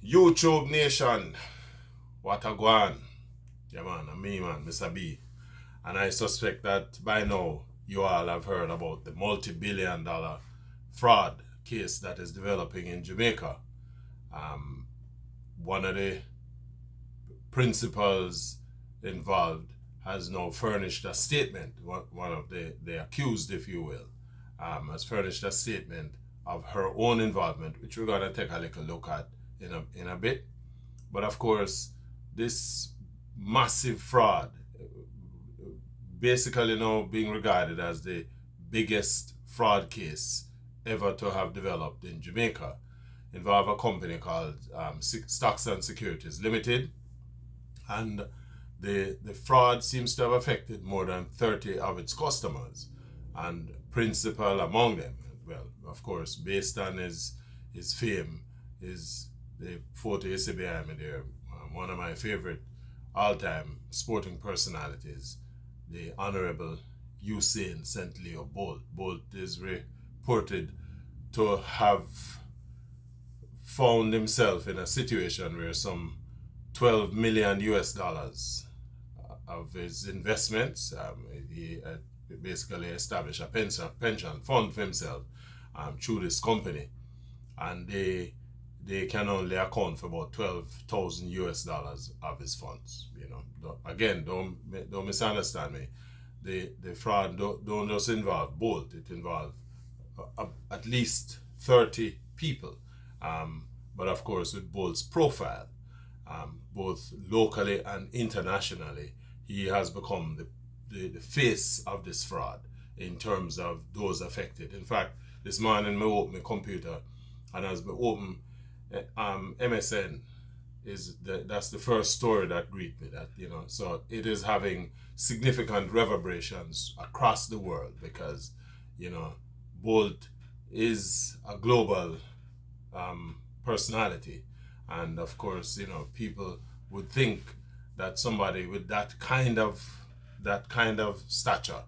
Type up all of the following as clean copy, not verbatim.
YouTube Nation, what a guan. Yeah man, I'm me man, Mr. B. And I suspect that by now you all have heard about the multi-billion-dollar fraud case that is developing in Jamaica. Um, One of the principals involved has now furnished a statement. One of the accused, if you will, has furnished a statement of her own involvement, which we're going to take a little look at in a bit. But of course, this massive fraud, basically now being regarded as the biggest fraud case ever to have developed in Jamaica, involve a company called Stocks and Securities Limited, and the fraud seems to have affected more than 30 of its customers, and principal among them, well, of course, based on his fame, is the photo you see behind me there, one of my favorite all-time sporting personalities, the Honorable Usain St. Bolt. Bolt is reported to have found himself in a situation where some 12 million US dollars of his investments, he basically established a pension fund for himself through this company, and they can only account for about 12,000 US dollars of his funds. Again, don't misunderstand me. The fraud don't just involve Bolt; it involves at least 30 people. But of course, with Bolt's profile, both locally and internationally, he has become the face of this fraud in terms of those affected. In fact, this morning I opened my computer, and as I open MSN, that's the first story that greet me. So it is having significant reverberations across the world because Bolt is a global personality, and of course people would think that somebody with that kind of stature,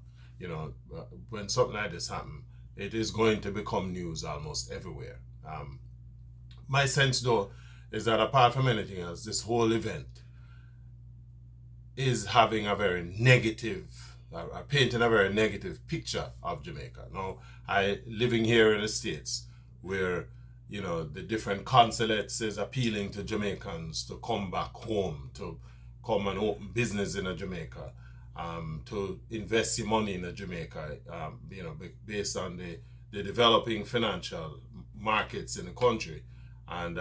when something like this happens, it is going to become news almost everywhere. My sense though is that apart from anything else, this whole event is having a very negative, painting a very negative picture of Jamaica. Now, living here in the States, where the different consulates is appealing to Jamaicans to come back home, to come and open business in Jamaica, to invest your money in Jamaica, based on the developing financial markets in the country. And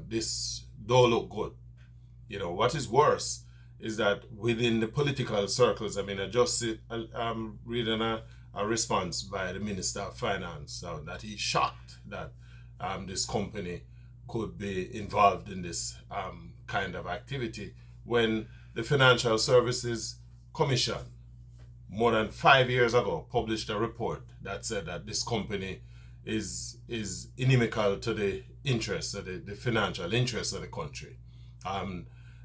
this don't look good. What is worse is that within the political circles, I just reading a response by the Minister of Finance that he's shocked that this company could be involved in this kind of activity when the Financial Services Commission more than 5 years ago published a report that said that this company is inimical to the interests of the financial interests of the country.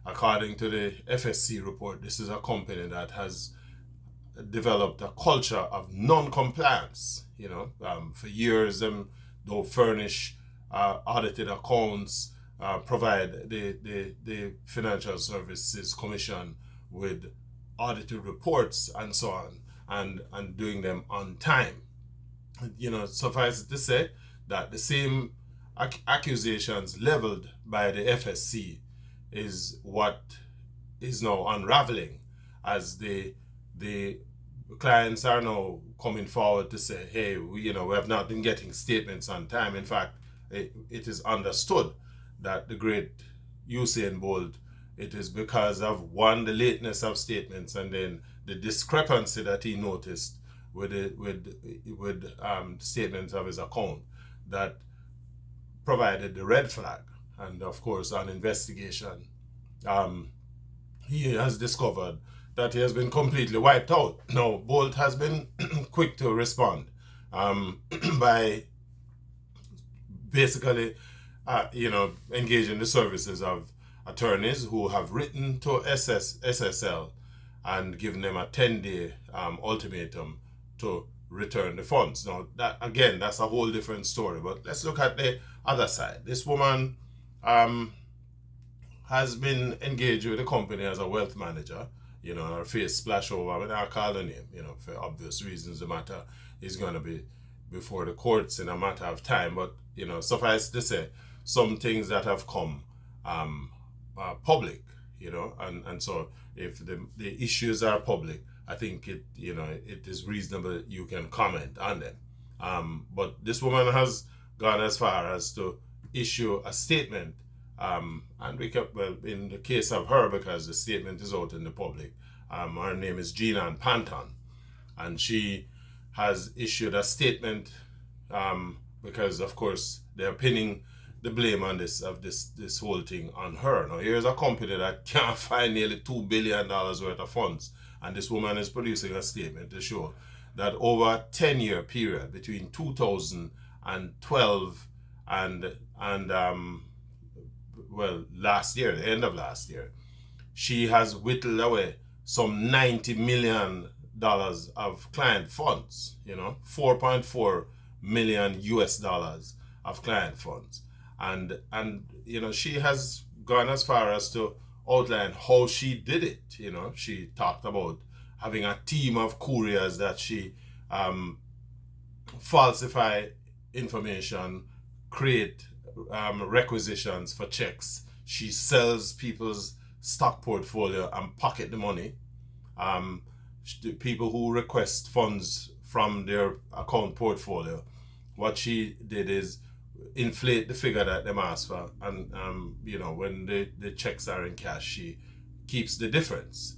According to the FSC report, this is a company that has developed a culture of non-compliance. For years, don't furnish audited accounts, provide the Financial Services Commission with audited reports and so on, and doing them on time. Suffice it to say that the same accusations leveled by the FSC is what is now unraveling, as the clients are now coming forward to say, hey, we have not been getting statements on time. In fact, it is understood that the great Usain Bolt, it is because of one, the lateness of statements, and then the discrepancy that he noticed with statements of his account that provided the red flag. And of course, on investigation, he has discovered that he has been completely wiped out. Now, Bolt has been quick to respond by basically, engaging the services of attorneys who have written to SSL and given them a 10-day ultimatum to return the funds. Now, that's a whole different story. But let's look at the other side. This woman um, has been engaged with the company as a wealth manager. Her face splash over. I mean, I call her name, for obvious reasons. The matter is going to be before the courts in a matter of time. But, suffice to say, some things that have come public, and so if the issues are public, I think it is reasonable you can comment on them. But this woman has gone as far as to issue a statement, and in the case of her, because the statement is out in the public, her name is Gina Panton, and she has issued a statement, because of course they're pinning the blame on this whole thing on her. Now here's a company that can't find nearly $2 billion worth of funds, and this woman is producing a statement to show that over a 10-year period between 2012 and last year, the end of last year, she has whittled away some $90 million of client funds, 4.4 million US dollars of client funds. And she has gone as far as to outline how she did it. She talked about having a team of couriers that she falsify information, create requisitions for checks. She sells people's stock portfolio and pocket the money. People who request funds from their account portfolio, what she did is inflate the figure that they ask for, and when the checks are in cash, she keeps the difference.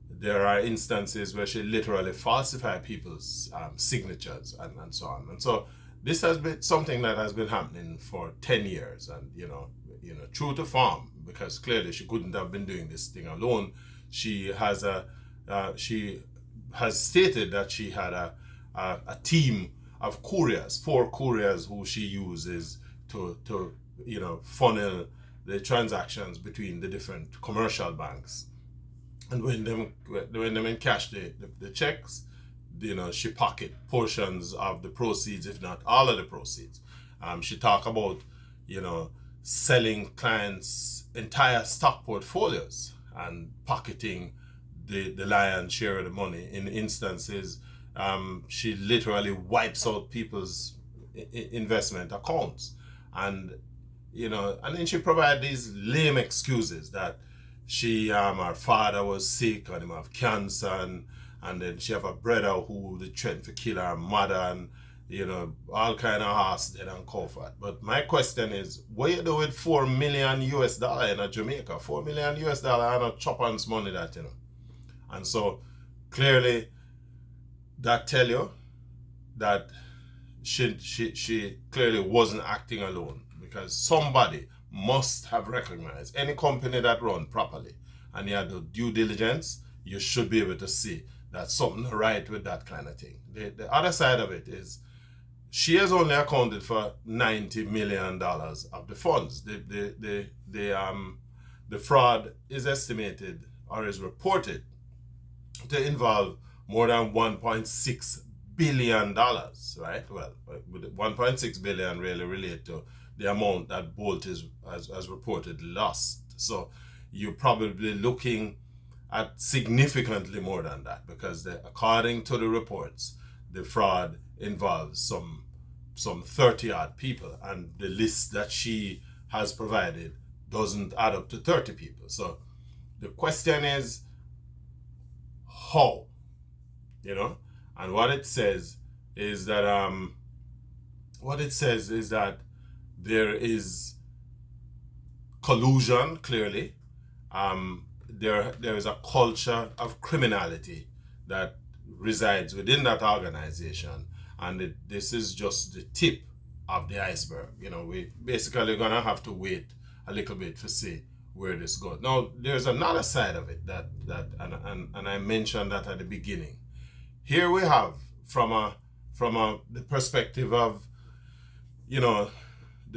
There are instances where she literally falsify people's signatures and so on. And so this has been something that has been happening for 10 years, and true to form, because clearly she couldn't have been doing this thing alone. She has stated that she had a team of couriers, 4 couriers who she uses to funnel the transactions between the different commercial banks. And when them encash the checks, she pocket portions of the proceeds, if not all of the proceeds. She talk about selling clients entire stock portfolios and pocketing the lion's share of the money. In instances, she literally wipes out people's investment accounts, and then she provides these lame excuses that her father was sick and him have cancer, and then she have a brother who they threatened to kill her mother, and all kind of horse dead and comfort. But my question is, what you do with $4 million US dollar in Jamaica? $4 million US dollar and a chop on money that and so clearly that tell you that she clearly wasn't acting alone, because somebody must have recognized, any company that run properly and you have the due diligence, you should be able to see that something right with that kind of thing. The other side of it is she has only accounted for $90 million of the funds. The fraud is estimated or is reported to involve more than $1.6 billion, right? Well, 1.6 billion really relate to the amount that Bolt has reported lost. So you're probably looking at significantly more than that, because according to the reports, the fraud involves some 30 odd people, and the list that she has provided doesn't add up to 30 people. So the question is, how? And what it says is that there is collusion, clearly. There is a culture of criminality that resides within that organization, and this is just the tip of the iceberg. We basically gonna have to wait a little bit to see where this goes. Now, there's another side of it that and I mentioned that at the beginning. Here we have from the perspective of the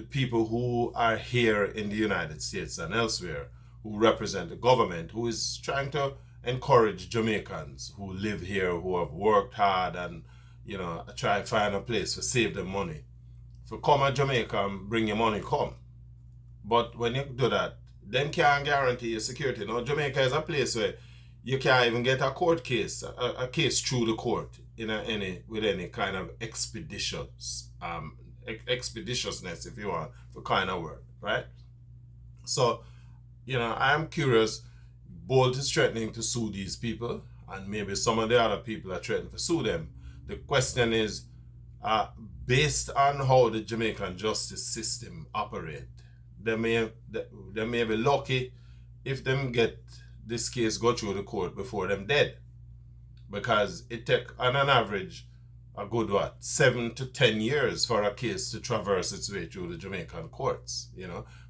people who are here in the United States and elsewhere, who represent the government, who is trying to encourage Jamaicans who live here, who have worked hard and try to find a place to save them money. If you come to Jamaica and bring your money, come. But when you do that, them can't guarantee your security. Now, Jamaica is a place where you can't even get a court case, a case through the court in any with any kind of expeditiousness, if you want, for kind of word, right? So, I'm curious. Bolt is threatening to sue these people, and maybe some of the other people are threatening to sue them. The question is, uh, based on how the Jamaican justice system operate, they may they may be lucky if them get this case go through the court before them dead, because it take on an average a good 7 to 10 years for a case to traverse its way through the Jamaican courts.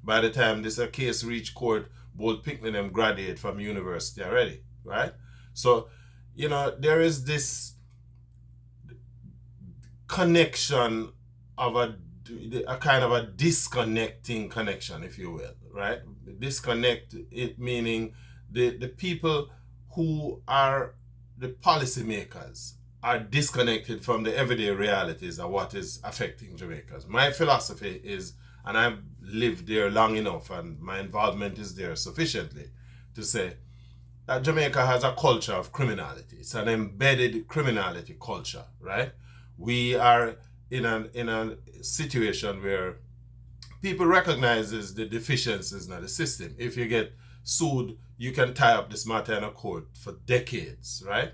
By the time this a case reach court, both picking them graduate from university already, right? So, there is this connection of a kind of a disconnecting connection, if you will, right? Disconnect it meaning the people who are the policymakers are disconnected from the everyday realities of what is affecting Jamaicans. My philosophy is, and I've lived there long enough, and my involvement is there sufficiently to say that Jamaica has a culture of criminality. It's an embedded criminality culture, right? We are in a situation where people recognizes the deficiencies in the system. If you get sued, you can tie up this matter in a court for decades, right?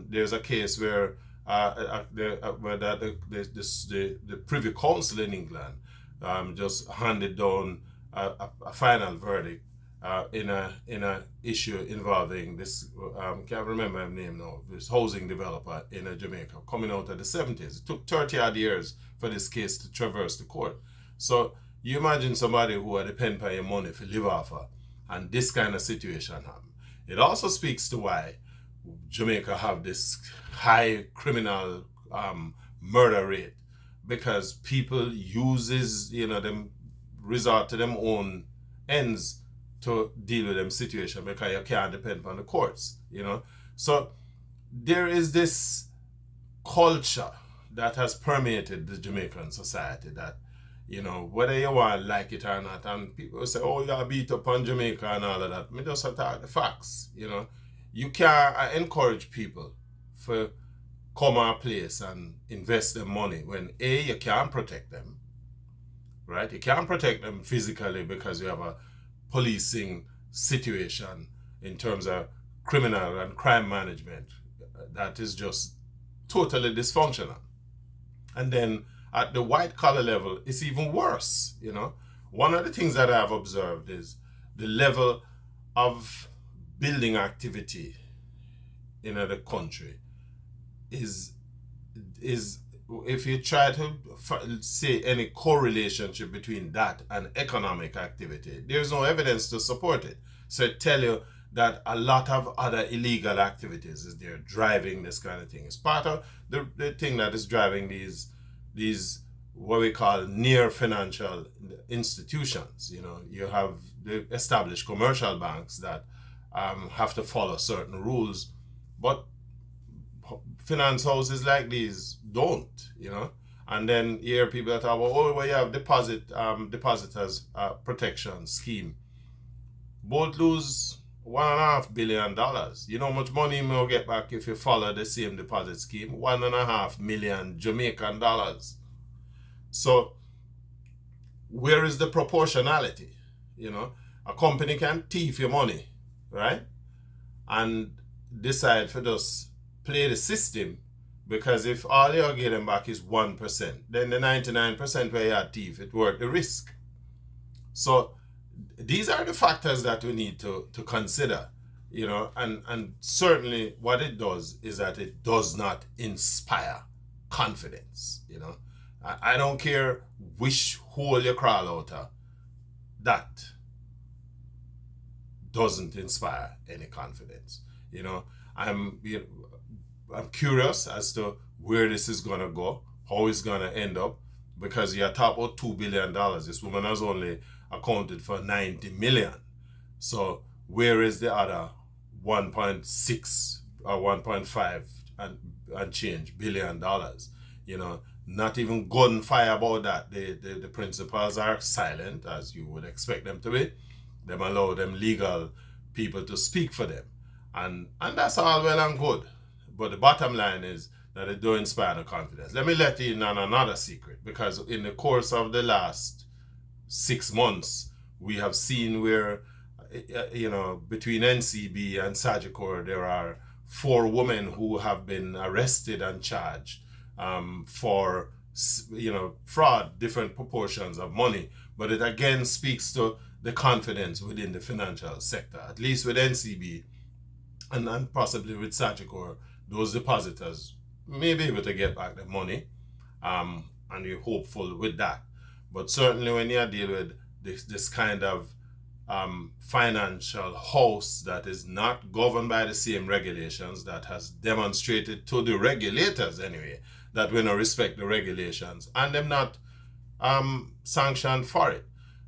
There's a case where the Privy Council in England just handed down a final verdict in a issue involving this can't remember his name now, this housing developer in Jamaica coming out of the 70s. It took 30 odd years for this case to traverse the court. So you imagine somebody who had depend on your money for live off of, and this kind of situation happen. It also speaks to why Jamaica have this high criminal murder rate, because people uses them resort to them own ends to deal with them situation, because you can't depend on the courts. So there is this culture that has permeated the Jamaican society that, whether you want to like it or not, and people say, oh, you beat up on Jamaica and all of that. Me just attack the facts. You can't encourage people for come our place and invest their money when you can't protect them, right? You can't protect them physically because you have a policing situation in terms of criminal and crime management that is just totally dysfunctional. And then at the white collar level, it's even worse. One of the things that I've observed is the level of building activity in the country is if you try to say any correlationship between that and economic activity, there's no evidence to support it. So it tell you that a lot of other illegal activities is there driving this kind of thing. It's part of the thing that is driving these what we call near financial institutions. You have the established commercial banks that have to follow certain rules, but finance houses like these don't. And then you hear people that talk about, oh, well, you have depositors protection scheme. Both lose $1.5 billion. You know how much money you will get back if you follow the same deposit scheme? 1.5 million Jamaican dollars. So where is the proportionality? A company can thief your money, right? And decide for just play the system, because if all you're getting back is 1%, then the 99% where you're thief, it worth the risk. So these are the factors that we need to consider, and certainly what it does is that it does not inspire confidence. I don't care which hole you crawl out of, that doesn't inspire any confidence. I'm curious as to where this is gonna go, how it's gonna end up, because you're talking about $2 billion. This woman has only accounted for 90 million. So where is the other 1.6 or 1.5 and change $1 billion? not even gunfire about that. The principals are silent, as you would expect them to be. Them allow them legal people to speak for them. And that's all well and good. But the bottom line is that it don't inspire no confidence. Let me let you in on another secret, because in the course of the last 6 months, we have seen where, between NCB and Sagicor, there are 4 women who have been arrested and charged for, fraud, different proportions of money. But it again speaks to the confidence within the financial sector, at least with NCB and possibly with Sagicor. Those depositors may be able to get back the money, and you're hopeful with that. But certainly when you deal with this kind of financial house that is not governed by the same regulations, that has demonstrated to the regulators anyway that we don't respect the regulations, and them not sanctioned for it.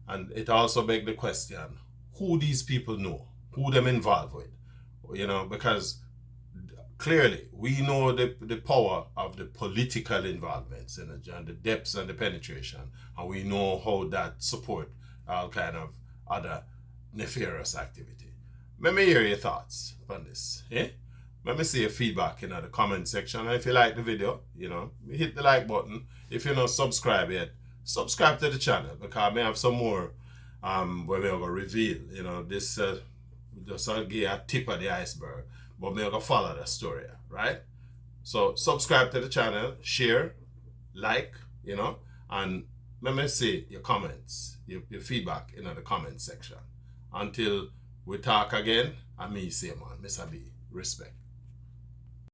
And it also begs the question, who these people know, who them involved with, because clearly we know the power of the political involvements and the depths and the penetration, and we know how that support all kind of other nefarious activity. Let me hear your thoughts on this. Let me see your feedback in the comment section. And if you like the video, hit the like button. If you're not subscribed yet, subscribe to the channel, because I may have some more where we're going to reveal, this just I'll give a tip of the iceberg, but we're going to follow the story, right? So subscribe to the channel, share, like, and let me see your comments, your feedback in the comment section. Until we talk again, I'm me, say man, Mr. B, respect.